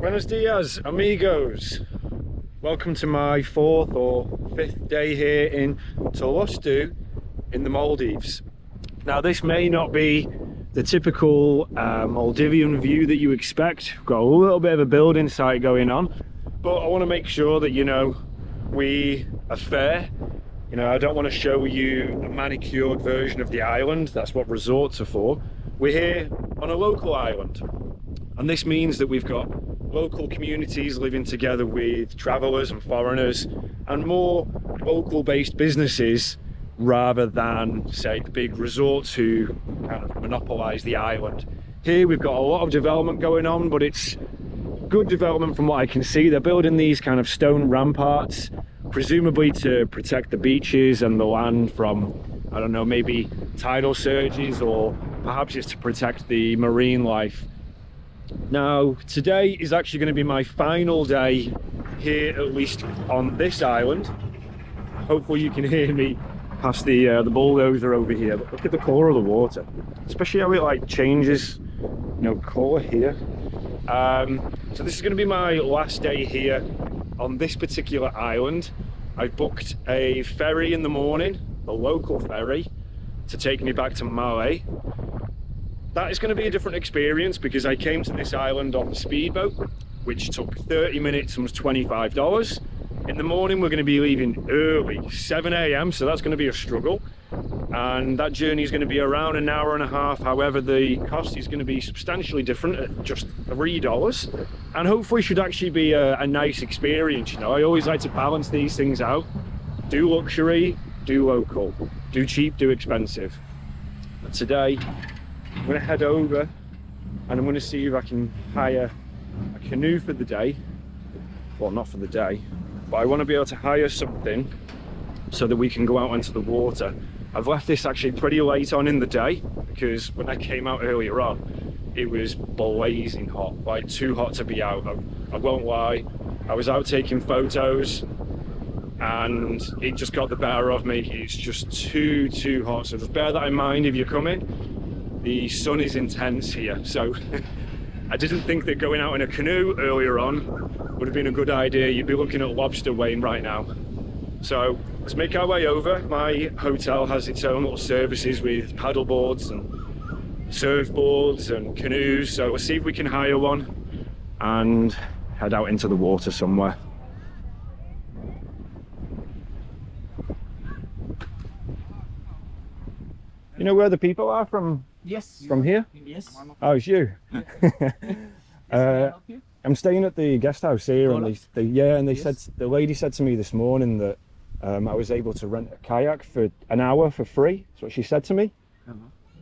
Buenos dias, amigos. Welcome to my 4th or 5th day here in Thulusdhoo in the Maldives. Now, this may not be the typical Maldivian view that you expect. We've got a little bit of a building site going on, but I want to make sure that, you know, we are fair. You know, I don't want to show you a manicured version of the island. That's what resorts are for. We're here on a local island, and this means that we've got local communities living together with travellers and foreigners, and more local based businesses rather than, say, the big resorts who kind of monopolise the island. Here we've got a lot of development going on, but it's good development from what I can see. They're building these kind of stone ramparts, presumably to protect the beaches and the land from, I don't know, maybe tidal surges, or perhaps it's to protect the marine life. Now, today is actually going to be my final day here, at least on this island. Hopefully you can hear me past the bulldozer over here. But look at the colour of the water, especially how it like changes, you know, colour here. So this is going to be my last day here on this particular island. I've booked a ferry in the morning, a local ferry, to take me back to Malé. That is going to be a different experience because I came to this island on the speedboat, which took 30 minutes and was $25. In the morning we're going to be leaving early, 7 AM, so that's going to be a struggle. And that journey is going to be around an hour and a half. However, the cost is going to be substantially different at just $3. And hopefully should actually be a nice experience. You know, I always like to balance these things out. Do luxury, do local. Do cheap, do expensive. But today, I'm going to head over and I'm going to see if I can hire a canoe for the day. Well, not for the day, but I want to be able to hire something so that we can go out into the water. I've left this actually pretty late on in the day because when I came out earlier on, it was blazing hot, like too hot to be out. I won't lie, I was out taking photos and it just got the better of me. It's just too hot, so just bear that in mind if you're coming. The sun is intense here, so I didn't think that going out in a canoe earlier on would have been a good idea. You'd be looking at lobster weighing right now. So let's make our way over. My hotel has its own little services with paddle boards and surfboards and canoes, so let's see if we can hire one and head out into the water somewhere. You know where the people are from? Yes. From here? Yes. Oh, it's you. I'm staying at the guest house here, and they said, the lady said to me this morning that I was able to rent a kayak for an hour for free. That's what she said to me.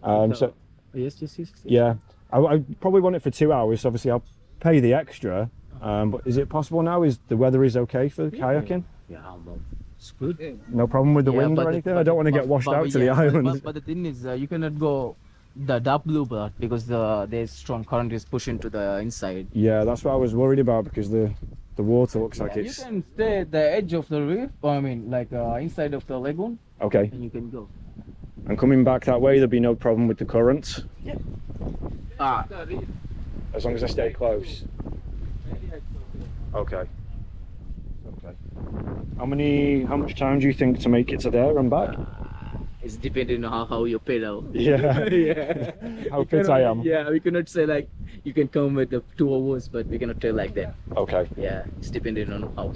So yes. yeah, I probably want it for 2 hours. So obviously, I'll pay the extra. But is it possible now? Is the weather okay for kayaking? Yeah, well, it's good. No problem with the wind or anything. I don't want to get washed out to the island. But the thing is, you cannot go the dark blue part because there's strong current is pushing to the inside. Yeah, that's what I was worried about because the water looks like it's... You can stay at the edge of the reef, I mean, like inside of the lagoon. Okay. And you can go. And coming back that way, there'll be no problem with the currents? Yeah. As long as I stay close? Okay. Okay. How much time do you think to make it to there and back? It's depending on how you pedal. Yeah. Yeah. How fit I am. Yeah, we cannot say like you can come with the 2 hours, but we cannot tell like that. Okay. Yeah, it's depending on how.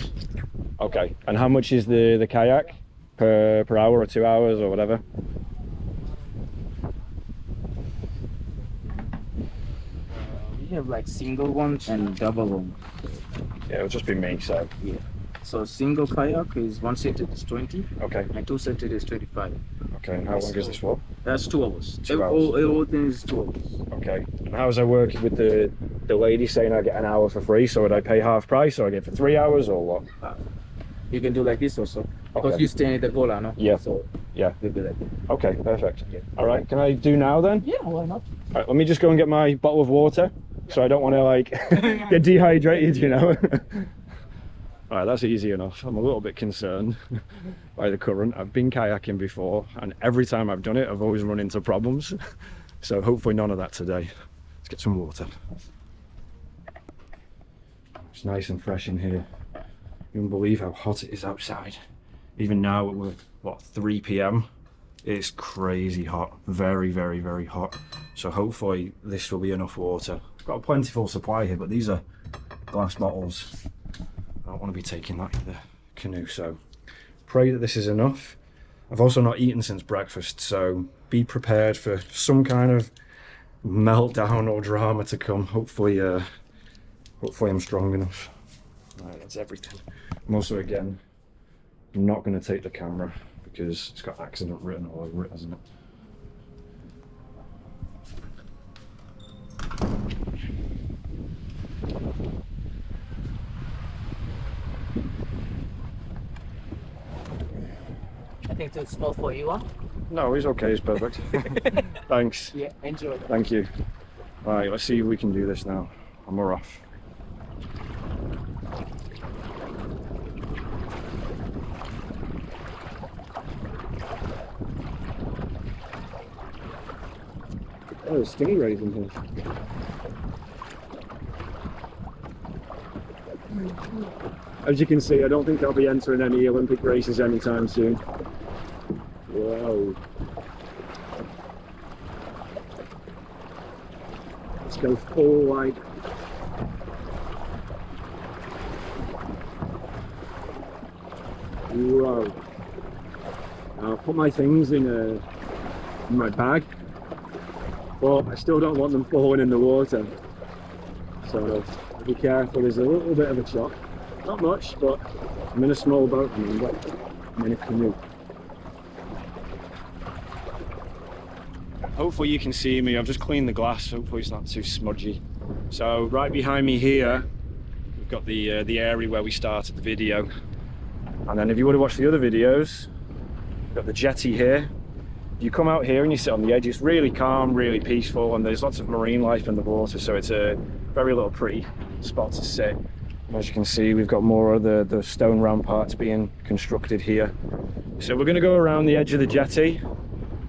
Okay. And how much is the kayak per hour or 2 hours or whatever? We have like single ones and double ones. Yeah, it'll just be me, so. Yeah. So single kayak is 1 seated is 20. Okay. And 2 seated is 25. Okay, and how long is this for? That's 2 hours. 2 hours. Everything is 2 hours. Okay. And how does I work with the lady saying I get an hour for free? So would I pay half price or I get for 3 hours or what? You can do like this also. Because Okay. you stay at the gola, no? Yeah. So Yeah. we'll do like that. Okay, perfect. Yeah. All right, can I do now then? Yeah, why not? All right, let me just go and get my bottle of water, so I don't want to like get dehydrated, you know. All right, that's easy enough. I'm a little bit concerned by the current. I've been kayaking before, and every time I've done it, I've always run into problems. So hopefully none of that today. Let's get some water. It's nice and fresh in here. You won't believe how hot it is outside. Even now at what, 3 p.m. It's crazy hot, very, very, very hot. So hopefully this will be enough water. I've got a plentiful supply here, but these are glass bottles. I don't want to be taking that in the canoe, so pray that this is enough. I've also not eaten since breakfast, so be prepared for some kind of meltdown or drama to come. Hopefully I'm strong enough. Right, that's everything. I'm also, again, not going to take the camera because it's got accident written all over it, hasn't it? I think it's small for you, huh? No, it's okay, it's perfect. Thanks. Yeah, enjoy. Thank you. Right, let's see if we can do this now. And we're off. Oh, there's stingrays in here. As you can see, I don't think I'll be entering any Olympic races anytime soon. Whoa. Let's go full wide. Whoa. I'll put my things in my bag, but I still don't want them falling in the water. So be careful, there's a little bit of a chop. Not much, but I'm in a small boat, I'm in a canoe. Hopefully you can see me. I've just cleaned the glass, hopefully it's not too smudgy. So right behind me here, we've got the area where we started the video. And then if you want to watch the other videos, we've got the jetty here. You come out here and you sit on the edge, it's really calm, really peaceful, and there's lots of marine life in the water, so it's a very little pretty spot to sit. And as you can see, we've got more of the stone ramparts being constructed here. So we're going to go around the edge of the jetty.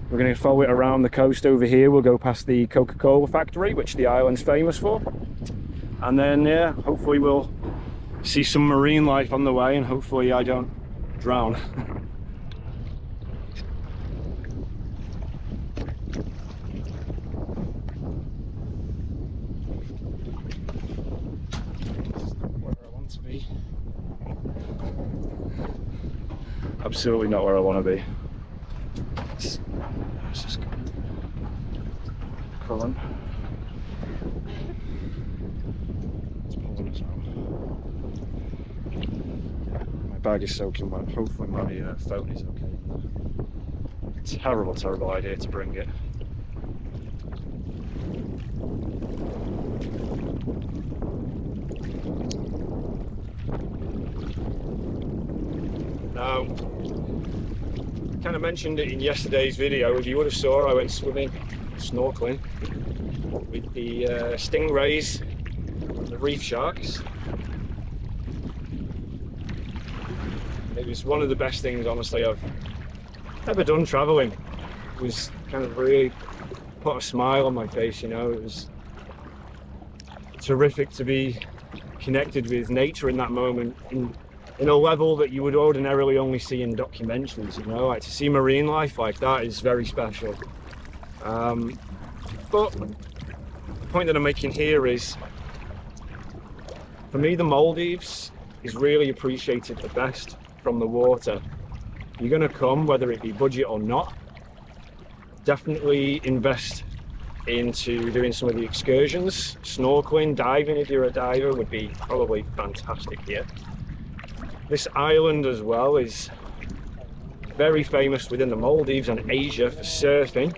We're going to follow it around the coast over here. We'll go past the Coca-Cola factory, which the island's famous for. And then, yeah, hopefully we'll see some marine life on the way, and hopefully I don't drown. Absolutely not where I want to be. Let's just go. Current. It's pulling us out. My bag is soaking wet. Hopefully my phone is okay. Terrible, terrible idea to bring it. Now, kind of mentioned it in yesterday's video. If you would have saw, I went swimming, snorkeling with the stingrays, the reef sharks. It was one of the best things, honestly, I've ever done traveling. It was kind of really put a smile on my face, you know. It was terrific to be connected with nature in that moment, in a level that you would ordinarily only see in documentaries, you know. Like, to see marine life like that is very special. But the point that I'm making here is, for me, the Maldives is really appreciated the best from the water. You're going to come, whether it be budget or not, definitely invest into doing some of the excursions. Snorkeling, diving, if you're a diver, would be probably fantastic here. This island as well is very famous within the Maldives and Asia for surfing.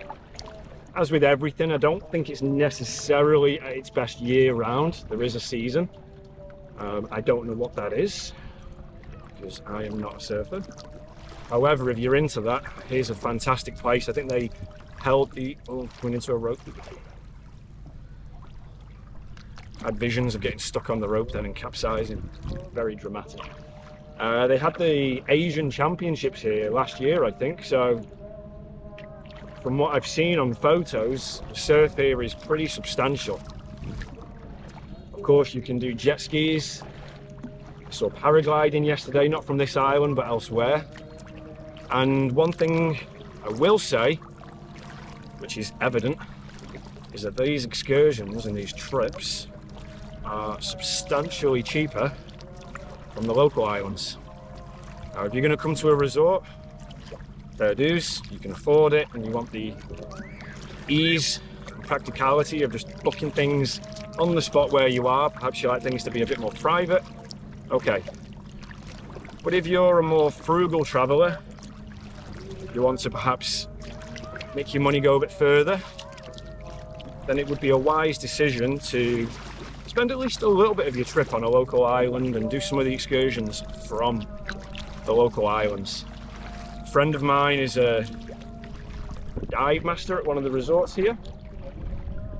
As with everything, I don't think it's necessarily at its best year round. There is a season. I don't know what that is, because I am not a surfer. However, if you're into that, here's a fantastic place. I think they held the... Oh, coming into a rope. I had visions of getting stuck on the rope then and capsizing. Very dramatic. They had the Asian Championships here last year, I think, so from what I've seen on photos, the surf here is pretty substantial. Of course, you can do jet skis, saw paragliding yesterday, not from this island but elsewhere. And one thing I will say, which is evident, is that these excursions and these trips are substantially cheaper from the local islands. Now, if you're going to come to a resort, fair dues, you can afford it, and you want the ease and practicality of just booking things on the spot where you are, perhaps you like things to be a bit more private, okay. But if you're a more frugal traveller, you want to perhaps make your money go a bit further, then it would be a wise decision to spend at least a little bit of your trip on a local island and do some of the excursions from the local islands. A friend of mine is a dive master at one of the resorts here.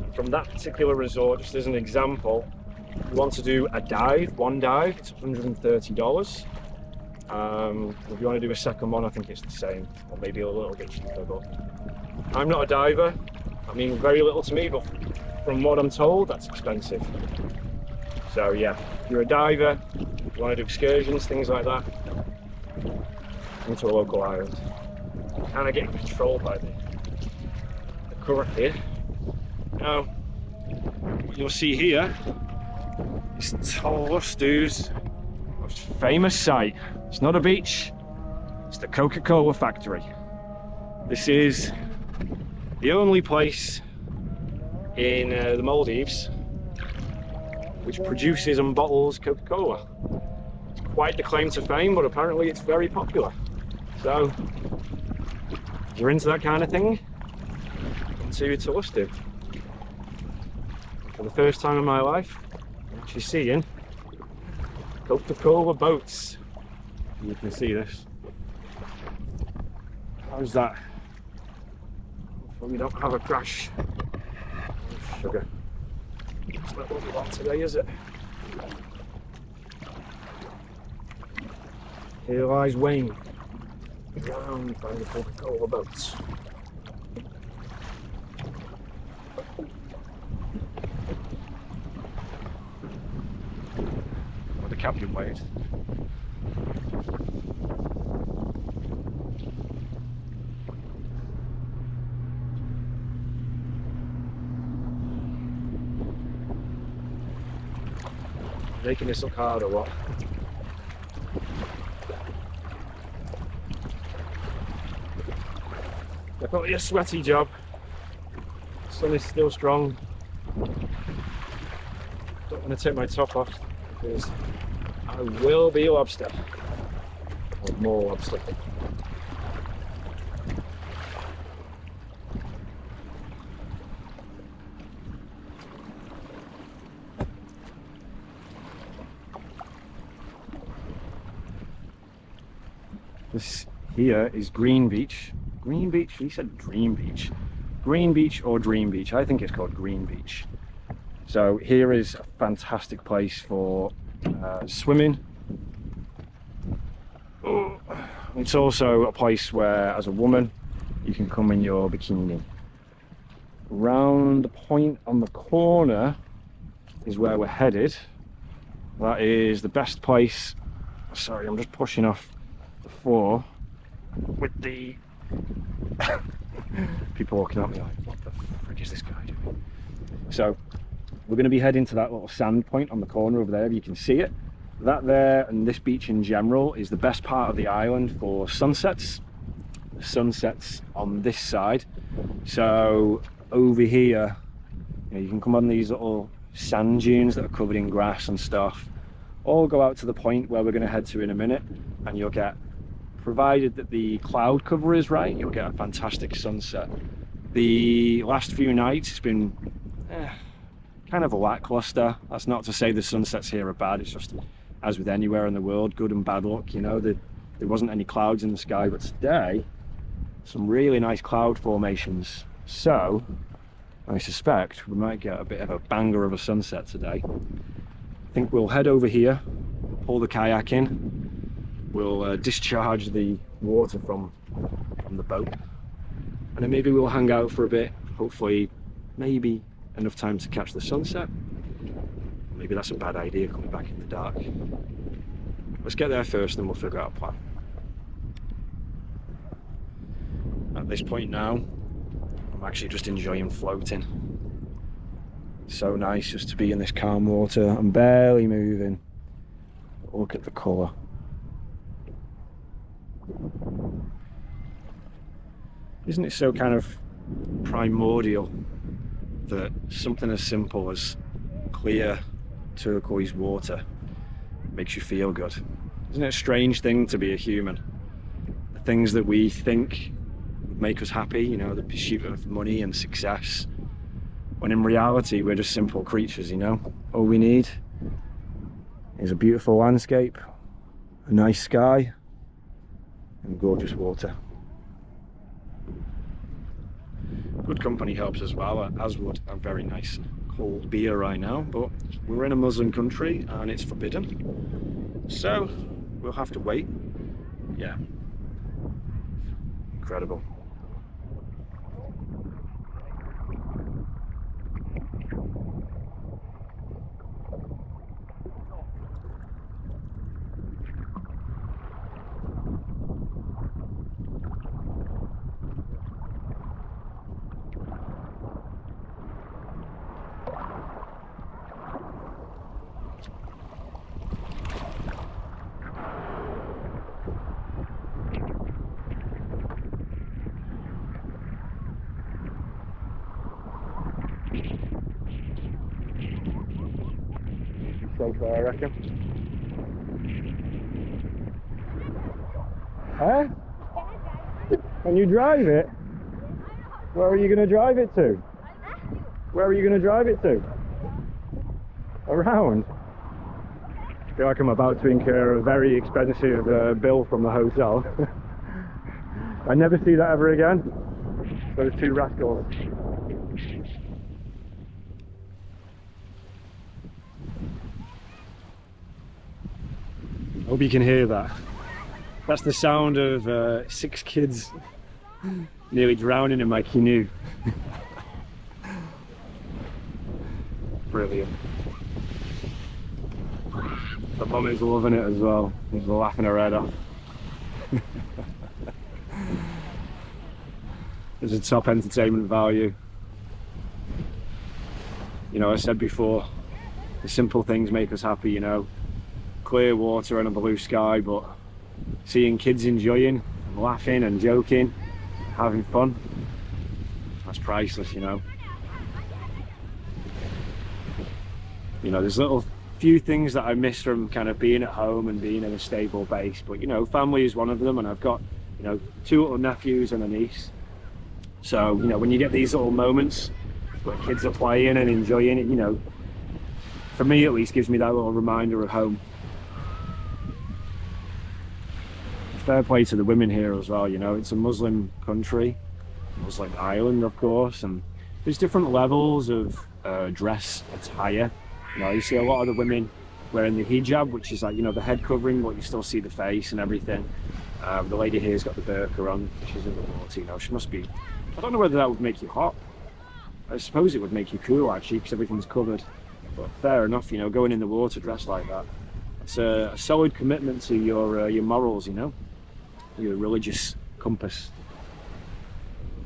And from that particular resort, just as an example, if you want to do a dive, one dive, it's $130. If you want to do a second one, I think it's the same, or maybe a little bit cheaper. But I'm not a diver. I mean, very little to me, but from what I'm told, that's expensive. So yeah, if you're a diver, you want to do excursions, things like that, into a local island. Kind of getting controlled by the current here. Now, what you'll see here is Thulusdhoo's most famous site. It's not a beach, it's the Coca-Cola factory. This is the only place in the Maldives which produces and bottles Coca-Cola. It's quite the claim to fame, but apparently it's very popular. So, if you're into that kind of thing, come to Thulusdhoo. For the first time in my life, I'm actually seeing Coca-Cola boats. You can see this. How's that? Hopefully we don't have a crash. Oh, sugar. It's not what we want today, is it? Here lies Wayne, drowned by the Coca-Cola boats. Or the captain waved. Making this look hard or what? Definitely a sweaty job. The sun is still strong. Don't want to take my top off because I will be lobster. Or more lobster. This here is Green Beach. Green Beach? He said Dream Beach. Green Beach or Dream Beach? I think it's called Green Beach. So here is a fantastic place for swimming. Oh, it's also a place where, as a woman, you can come in your bikini. Round the point on the corner is where we're headed. That is the best place. Sorry, I'm just pushing off the floor with the people walking up me like, what the frick is this guy doing? So we're going to be heading to that little sand point on the corner over there, if you can see it. That there, and this beach in general, is the best part of the island for sunsets. The sunsets on this side. So over here, you can come on these little sand dunes that are covered in grass and stuff, or go out to the point where we're going to head to in a minute, and you'll get, provided that the cloud cover is right, you'll get a fantastic sunset. The last few nights it's been kind of a lackluster. That's not to say the sunsets here are bad, it's just, as with anywhere in the world, good and bad luck, you know. There wasn't any clouds in the sky, but today some really nice cloud formations, so I suspect we might get a bit of a banger of a sunset today. I think we'll head over here, pull the kayak in, we'll discharge the water from the boat, and then maybe we'll hang out for a bit, hopefully maybe enough time to catch the sunset. Maybe that's a bad idea, coming back in the dark. let's get there first, then we'll figure out a plan. At this point now, I'm actually just enjoying floating. So nice just to be in this calm water. I'm barely moving. Look at the colour. Isn't it so kind of primordial that something as simple as clear turquoise water makes you feel good? Isn't it a strange thing to be a human? The things that we think make us happy, you know, the pursuit of money and success, when in reality we're just simple creatures, you know. All we need is a beautiful landscape, a nice sky, and gorgeous water. Good company helps as well, as would a very nice cold beer right now, but we're in a Muslim country and it's forbidden, so we'll have to wait. Yeah, incredible. Safer, I reckon. Huh? Can you drive it? Where are you going to drive it to? Where are you going to drive it to? Around? I feel like I'm about to incur a very expensive bill from the hotel. I never see that ever again. Those two rascals. Hope you can hear that. That's the sound of 6 kids nearly drowning in my canoe. Brilliant. The mum is loving it as well. She's laughing her head off. There's a top entertainment value. You know, I said before, the simple things make us happy, you know. Clear water and a blue sky, but seeing kids enjoying and laughing and joking, having fun, that's priceless, you know. You know, there's little few things that I miss from kind of being at home and being in a stable base, but you know, family is one of them, and I've got, you know, 2 little nephews and a niece. So, you know, when you get these little moments where kids are playing and enjoying it, you know, for me at least, gives me that little reminder of home. Fair play to the women here as well, you know, it's a Muslim country, Muslim island of course, and there's different levels of dress attire. You know, you see a lot of the women wearing the hijab, which is like, you know, the head covering, but you still see the face and everything. The lady here's got the burqa on, she's in the water, you know, she must be, I don't know whether that would make you hot. I suppose it would make you cool actually, because everything's covered, but fair enough, you know, going in the water dressed like that. It's a solid commitment to your morals, you know, your religious compass.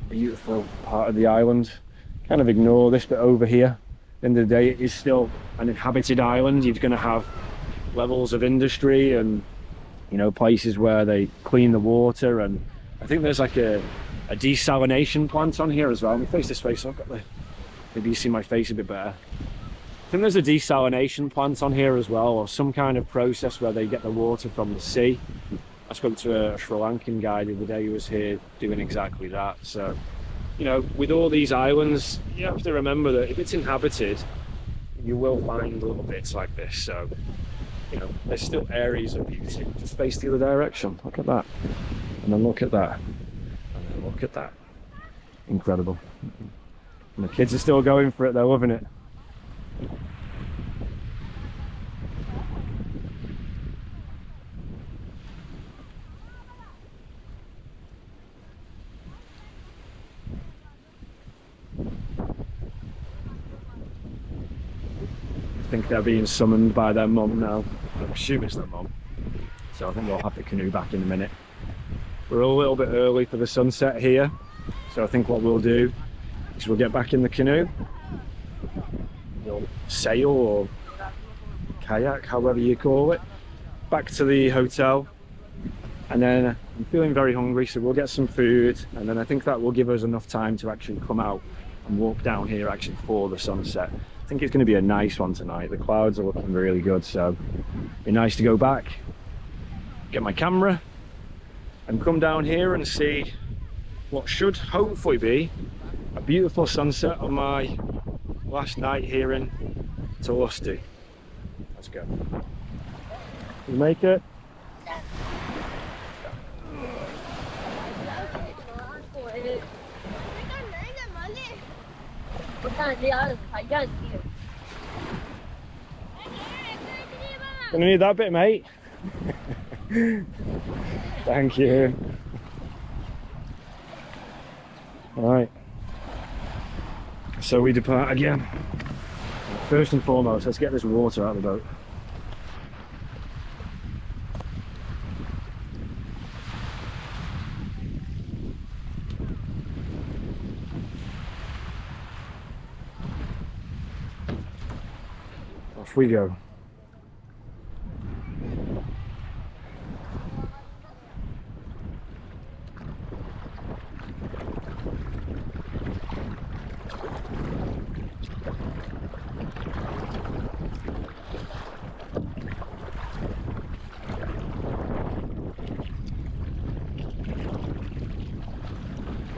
Beautiful part of the island. Kind of ignore this bit over here. At the end of the day, it is still an inhabited island. You're going to have levels of industry and, you know, places where they clean the water, and I think there's like a desalination plant on here as well. Let me face this way so I've got the, maybe you see my face a bit better. I think there's a desalination plant on here as well, or some kind of process where they get the water from the sea. I spoke to a Sri Lankan guy the other day who was here doing exactly that. So, you know, with all these islands, you have to remember that if it's inhabited, you will find little bits like this. So, you know, there's still areas of beauty. Just face the other direction. Look at that. And then look at that. And then look at that. Incredible. And the kids are still going for it. They're loving it. I think they're being summoned by their mum now. I assume it's their mum. so I think we'll have the canoe back in a minute. We're a little bit early for the sunset here, so I think what we'll do is we'll get back in the canoe, we'll sail or kayak, however you call it, back to the hotel, and then I'm feeling very hungry, so we'll get some food, and then I think that will give us enough time to actually come out and walk down here actually for the sunset. I think it's going to be a nice one tonight. The clouds are looking really good, so it'd be nice to go back, get my camera, and come down here and see what should hopefully be a beautiful sunset on my last night here in Thulusdhoo. Let's go. You make it? Gonna need that bit, mate. Thank you. Right, so we depart again. First and foremost, let's get this water out of the boat. Off we go.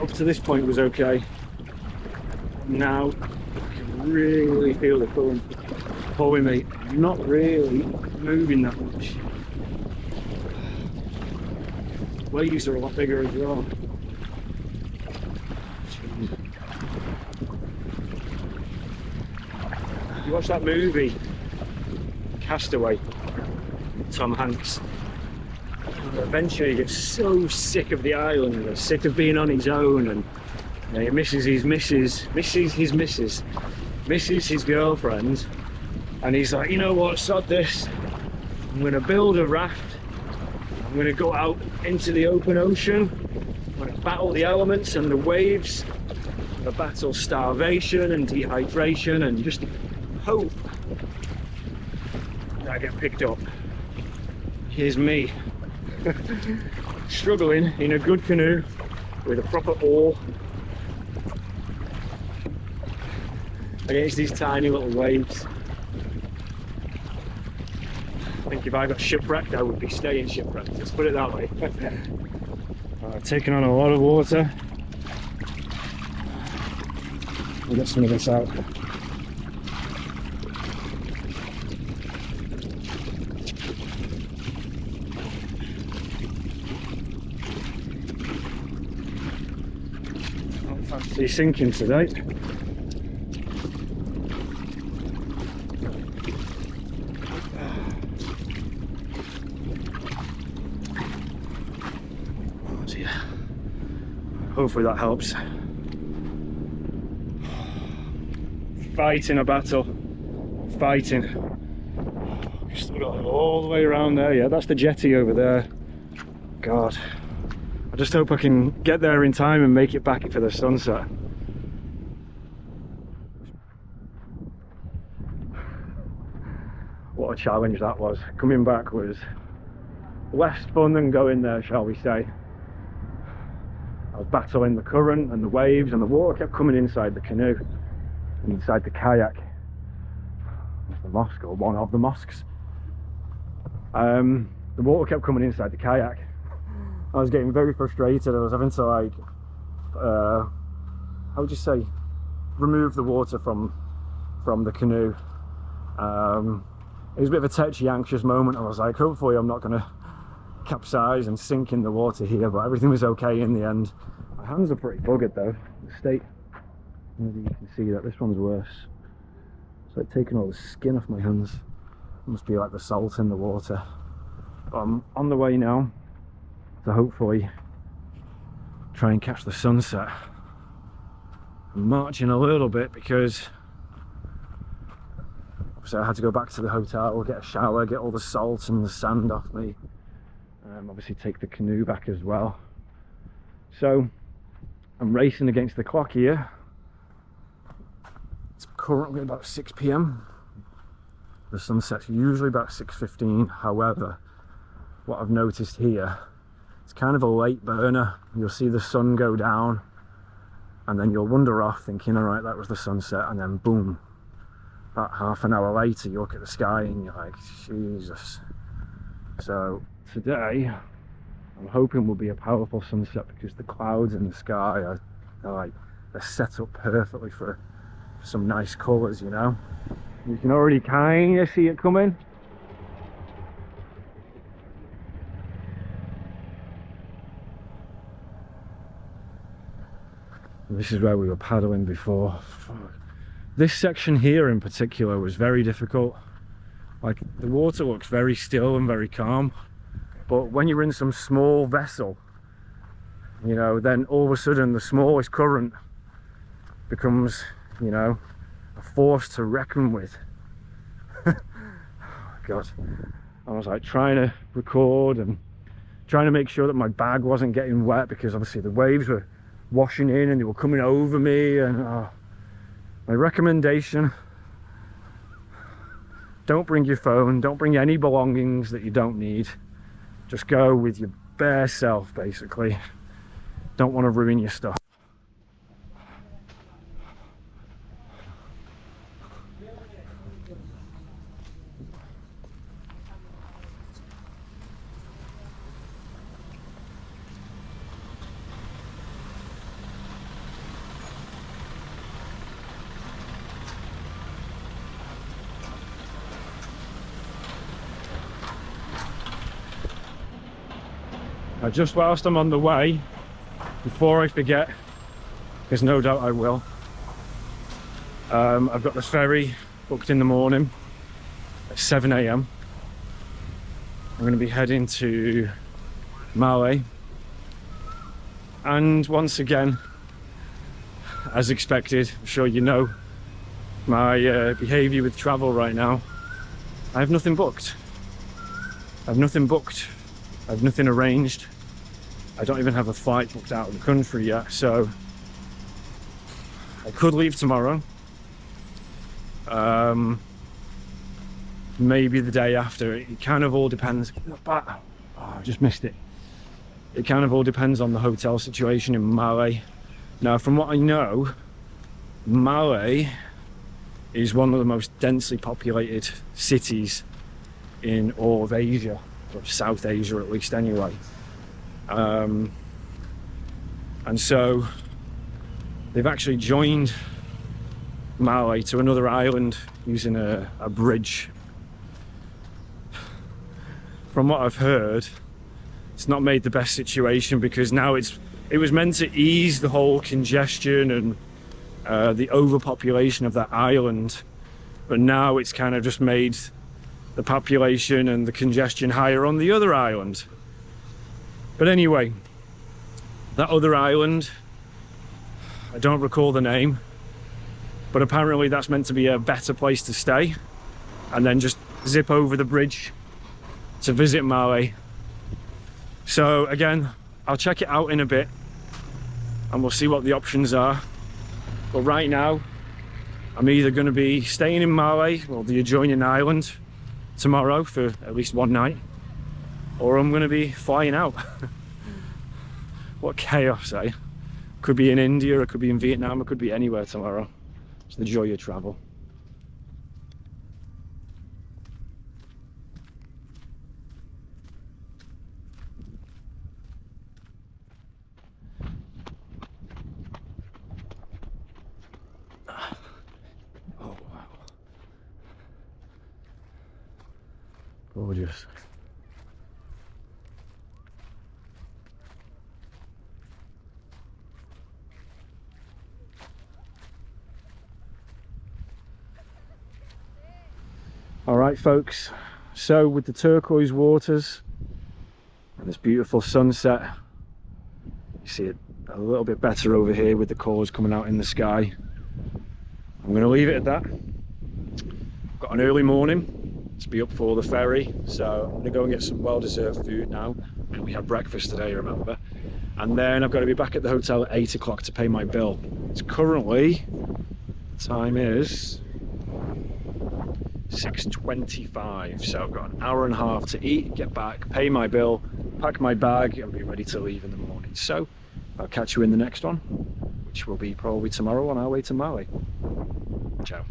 Up to this point was okay. Now I can really feel the current pulling me. I'm not really moving that much. Waves are a lot bigger as well. You watch that movie, Castaway, Tom Hanks. Eventually he gets so sick of the island and sick of being on his own, and you know, he misses his girlfriend, and he's like, you know what, sod this, I'm going to build a raft, I'm going to go out into the open ocean, I'm going to battle the elements and the waves, I'm going to battle starvation and dehydration and just hope that I get picked up. Here's me struggling in a good canoe with a proper oar against these tiny little waves. I think if I got shipwrecked, I would be staying shipwrecked, let's put it that way. I've taken on a lot of water. We'll get some of this out. Fancy sinking today. Oh dear. Hopefully that helps. Fighting a battle. Fighting. Still got it all the way around there. Yeah, that's the jetty over there. God. I just hope I can get there in time and make it back for the sunset. What a challenge that was. Coming back was less fun than going there, shall we say. I was battling the current and the waves, and the water kept coming inside the canoe, inside the kayak. It's the mosque, or one of the mosques. The water kept coming inside the kayak. I was getting very frustrated. I was having to, like, how would you say, remove the water from the canoe. It was a bit of a touchy, anxious moment. I was like, hopefully I'm not going to capsize and sink in the water here, but everything was okay in the end. My hands are pretty buggered though. The state, maybe you can see that this one's worse. It's like taking all the skin off my hands. It must be like the salt in the water. But I'm on the way now to hopefully try and catch the sunset. I'm marching a little bit because so I had to go back to the hotel, get a shower, get all the salt and the sand off me, Obviously take the canoe back as well. So I'm racing against the clock here. It's currently about 6 p.m. The sunset's usually about 6:15. However, what I've noticed here, it's kind of a late burner. You'll see the sun go down and then you'll wander off thinking, all right, that was the sunset, and then boom, about half an hour later you look at the sky and you're like, Jesus. So today I'm hoping will be a powerful sunset because the clouds in the sky are like, they're set up perfectly for some nice colours, you know. You can already kind of see it coming. This is where we were paddling before. This section here in particular was very difficult. Like, the water looks very still and very calm, but when you're in some small vessel, you know, then all of a sudden the smallest current becomes, you know, a force to reckon with. Oh God. I was like trying to record and trying to make sure that my bag wasn't getting wet, because obviously the waves were washing in and they were coming over me. And my recommendation, don't bring your phone, don't bring any belongings that you don't need. Just go with your bare self, basically. Don't want to ruin your stuff. Now, just whilst I'm on the way, before I forget, because no doubt I will, I've got the ferry booked in the morning at 7 a.m. I'm going to be heading to Malé, and once again, as expected, I'm sure you know my behaviour with travel right now. I have nothing booked. I have nothing booked. I have nothing arranged. I don't even have a flight booked out of the country yet, so I could leave tomorrow. Maybe the day after. It kind of all depends. Oh, I just missed it. It kind of all depends on the hotel situation in Malé. Now, from what I know, Malé is one of the most densely populated cities in all of Asia, or South Asia at least anyway. And so they've actually joined Malé to another island using a bridge. From what I've heard, it's not made the best situation, because now it was meant to ease the whole congestion and the overpopulation of that island, but now it's kind of just made the population and the congestion higher on the other island. But anyway, that other island, I don't recall the name, but apparently that's meant to be a better place to stay, and then just zip over the bridge to visit Malé. So again, I'll check it out in a bit and we'll see what the options are. But right now, I'm either going to be staying in Malé, or the adjoining island, tomorrow for at least one night, or I'm going to be flying out. What chaos, eh? Could be in India, it could be in Vietnam, it could be anywhere tomorrow. It's the joy of travel. Oh wow. Gorgeous. All right, folks, so with the turquoise waters and this beautiful sunset, you see it a little bit better over here with the colours coming out in the sky. I'm going to leave it at that. Got an early morning to be up for the ferry, so I'm going to go and get some well-deserved food now. and we had breakfast today, remember? And then I've got to be back at the hotel at 8 o'clock to pay my bill. It's currently, the time is 6:25, so I've got an hour and a half to eat, get back, pay my bill, pack my bag, and be ready to leave in the morning. So I'll catch you in the next one, which will be probably tomorrow on our way to Malé. Ciao.